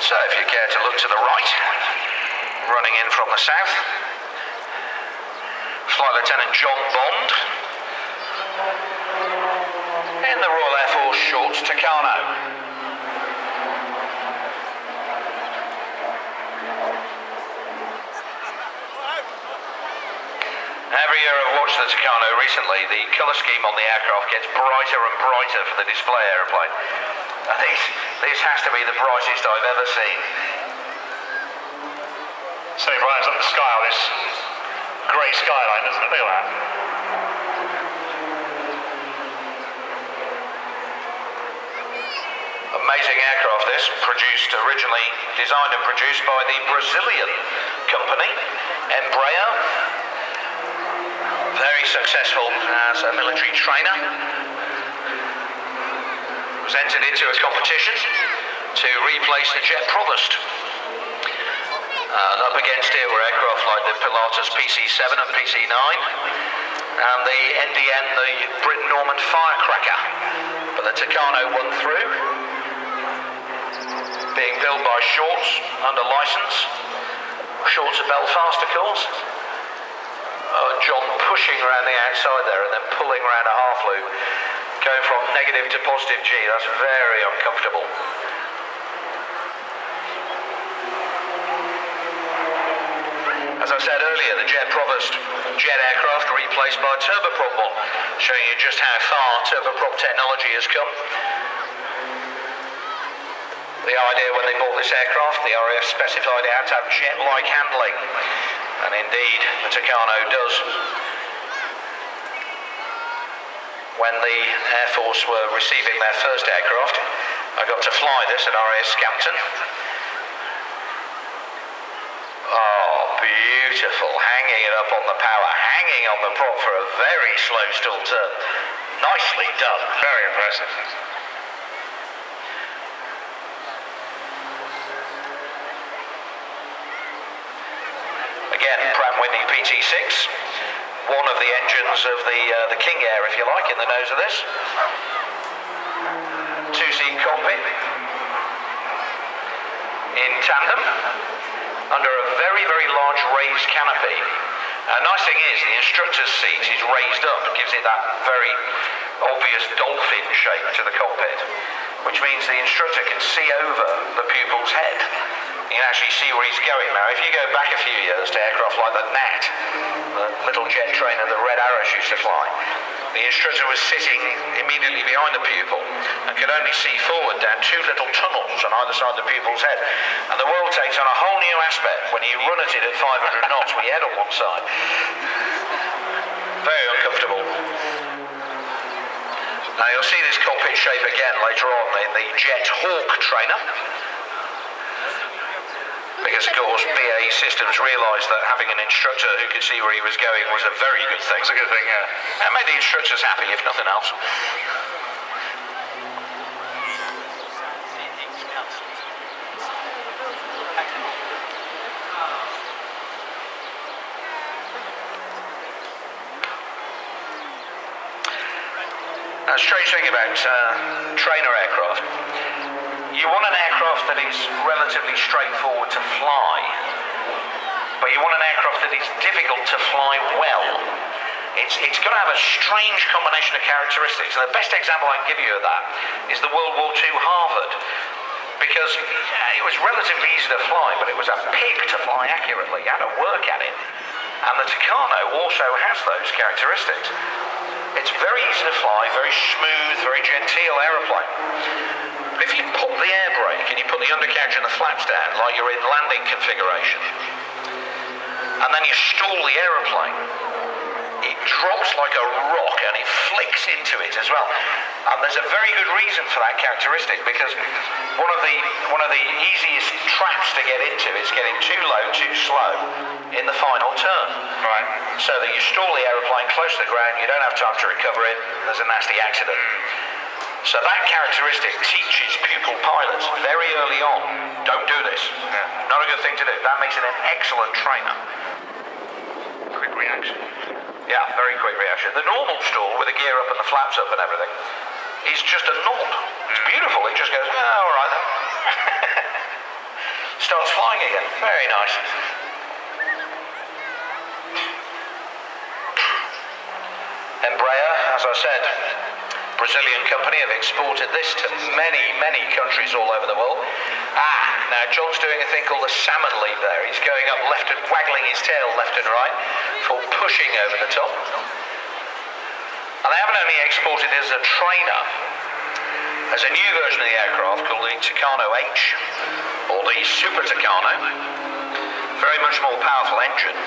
So if you care to look to the right, running in from the south, Flight Lieutenant John Bond in the Royal Air Force shorts Tucano. Every year I've watched the Tucano recently, the colour scheme on the aircraft gets brighter and brighter for the display aeroplane. I think this has to be the brightest I've ever seen. So it brightens up the sky on this grey skyline, doesn't it? Look at that. Amazing aircraft this, originally designed and produced by the Brazilian company, Embraer. Very successful as a military trainer. Was entered into a competition to replace the Jet Provost. And up against it were aircraft like the Pilatus PC-7 and PC-9 and the NDN, the Britain-Norman Firecracker. But the Tucano won through, being built by Shorts under licence. Shorts of Belfast, of course. John pushing around the outside there and then pulling around a half loop, going from negative to positive G. That's very uncomfortable. As I said earlier, the Jet Provost jet aircraft replaced by turboprop one, showing you just how far turboprop technology has come. The idea when they bought this aircraft, the RAF specified it had to have jet-like handling. And indeed, the Tucano does. When the Air Force were receiving their first aircraft, I got to fly this at RAF Scampton. Oh, beautiful. Hanging it up on the power, hanging on the prop for a very slow stall turn. Nicely done. Very impressive. Again, Pratt & Whitney PT6, one of the engines of the King Air, if you like, in the nose of this. Two-seat cockpit in tandem under a very, very large raised canopy. Nice thing is the instructor's seat is raised up, gives it that very obvious dolphin shape to the cockpit, which means the instructor can see over the pupil's head. You can actually see where he's going now. If you go back a few years to aircraft like the Gnat, the little jet trainer that Red Arrows used to fly, the instructor was sitting immediately behind the pupil and could only see forward down two little tunnels on either side of the pupil's head. And the world takes on a whole new aspect when you run at it at 500 knots with your head on one side. Very uncomfortable. Now you'll see this cockpit shape again later on in the Jet Hawk trainer. Because, of course, BAE Systems realised that having an instructor who could see where he was going was a very good thing. It's a good thing, yeah. And made the instructors happy, if nothing else. Now, strange thing about trainer aircraft. You want an aircraft that is relatively straightforward to fly, but you want an aircraft that is difficult to fly well. It's got to have a strange combination of characteristics, and the best example I can give you of that is the World War II Harvard, because it was relatively easy to fly, but it was a pig to fly accurately. You had to work at it, and the Tucano also has those characteristics. It's very easy to fly, very smooth, very genteel aeroplane. But if you put the air brake and you put the undercarriage and the flaps down like you're in landing configuration, and then you stall the aeroplane, it drops like a rock and it flicks into it as well. And there's a very good reason for that characteristic, because one of the easiest traps to get into is getting too low, too slow in the final turn. Right. So that you stall the aeroplane close to the ground, you don't have time to recover it, there's a nasty accident. So that characteristic teaches pupil pilots very early on, don't do this. Yeah. Not a good thing to do. That makes it an excellent trainer. Quick reaction. Yeah, very quick reaction. The normal stall with the gear up and the flaps up and everything is just a nod. It's beautiful. It just goes, oh, all right then. Very nice. Embraer, as I said, Brazilian company, have exported this to many, many countries all over the world. Now John's doing a thing called the salmon leap there. He's going up left and waggling his tail left and right for pushing over the top. And they haven't only exported it as a trainer. There's a new version of the aircraft called the Tucano H, or the Super Tucano. Very much more powerful engine,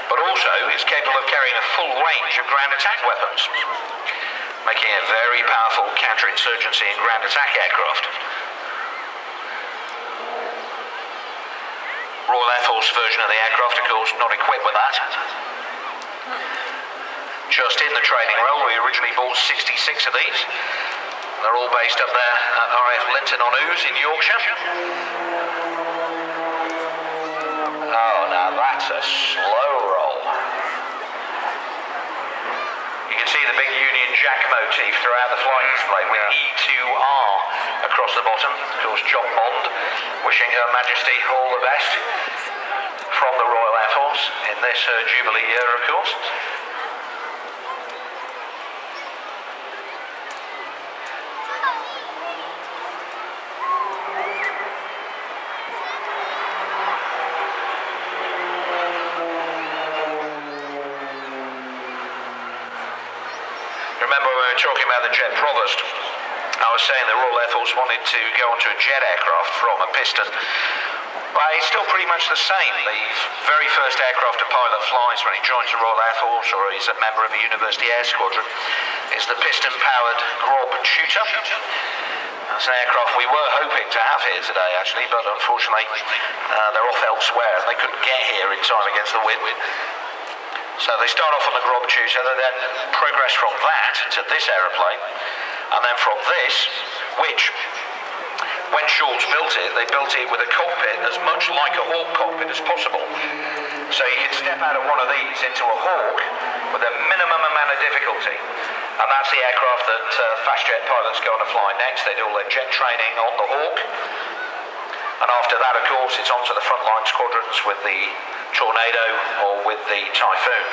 but also is capable of carrying a full range of ground attack weapons, making it a very powerful counterinsurgency and ground attack aircraft. Royal Air Force version of the aircraft, of course, not equipped with that. Just in the training role, we originally bought 66 of these. They're all based up there at RAF Linton on Ouse in Yorkshire. Oh, now that's a slow roll. You can see the big Union Jack motif throughout the flying display with E2R across the bottom. Of course, John Bond wishing Her Majesty all the best from the Royal Air Force in this Jubilee year, of course. Remember when we were talking about the Jet Provost, I was saying the Royal Air Force wanted to go onto a jet aircraft from a piston. But it's still pretty much the same. The very first aircraft a pilot flies when he joins the Royal Air Force or he's a member of a University Air Squadron is the piston-powered Grob Tutor. That's an aircraft we were hoping to have here today, actually, but unfortunately they're off elsewhere and they couldn't get here in time against the wind. So they start off on the Grob Tutor, they then progress from that to this aeroplane, and then from this, which, when Shorts built it, they built it with a cockpit as much like a Hawk cockpit as possible. So you can step out of one of these into a Hawk with a minimum amount of difficulty. And that's the aircraft that fast jet pilots go on to fly next. They do all their jet training on the Hawk. And after that, of course, it's onto the frontline squadrons with the Tornado or with the Typhoon.